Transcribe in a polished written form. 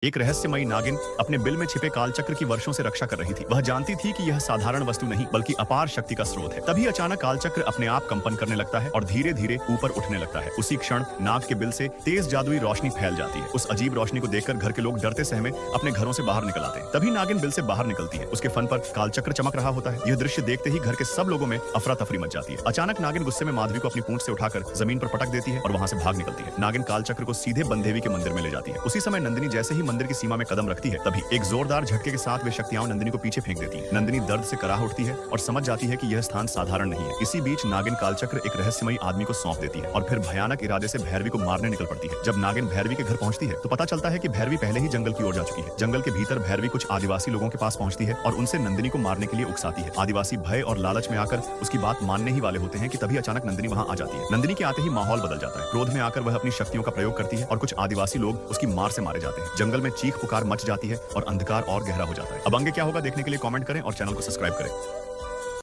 एक रहस्यमयी नागिन अपने बिल में छिपे कालचक्र की वर्षों से रक्षा कर रही थी। वह जानती थी कि यह साधारण वस्तु नहीं बल्कि अपार शक्ति का स्रोत है। तभी अचानक कालचक्र अपने आप कंपन करने लगता है और धीरे धीरे ऊपर उठने लगता है। उसी क्षण नाग के बिल से तेज जादुई रोशनी फैल जाती है। उस अजीब रोशनी को देखकर घर के लोग डरते सहमे अपने घरों से बाहर निकल आते हैं। तभी नागिन बिल से बाहर निकलती है। उसके फन पर कालचक्र चमक रहा होता है। यह दृश्य देखते ही घर के सब लोगों में अफरा तफरी मच जाती है। अचानक नागिन गुस्से में माधवी को अपनी पूंछ से उठाकर जमीन पर पटक देती है और वहां से भाग निकलती है। नागिन कालचक्र को सीधे बनदेवी के मंदिर में ले जाती है। उसी समय नंदिनी जैसे ही मंदिर की सीमा में कदम रखती है, तभी एक जोरदार झटके के साथ वे शक्तियां नंदिनी को पीछे फेंक देती हैं। नंदिनी दर्द से कराह उठती है और समझ जाती है कि यह स्थान साधारण नहीं है। इसी बीच नागिन कालचक्र एक रहस्यमयी आदमी को सौंप देती है और फिर भयानक इरादे से भैरवी को मारने निकल पड़ती है। जब नागिन भैरवी के घर पहुंचती है तो पता चलता है कि भैरवी पहले ही जंगल की ओर जा चुकी है। जंगल के भीतर भैरवी कुछ आदिवासी लोगों के पास पहुंचती है और उनसे नंदिनी को मारने के लिए उकसाती है। आदिवासी भय और लालच में आकर उसकी बात मानने ही वाले होते हैं कि तभी अचानक नंदिनी वहां आ जाती है। नंदिनी के आते ही माहौल बदल जाता है। क्रोध में आकर वह अपनी शक्तियों का प्रयोग करती है और कुछ आदिवासी लोग उसकी मार से मारे जाते हैं। जंगल में चीख पुकार मच जाती है और अंधकार और गहरा हो जाता है। अब आगे क्या होगा देखने के लिए कमेंट करें और चैनल को सब्सक्राइब करें।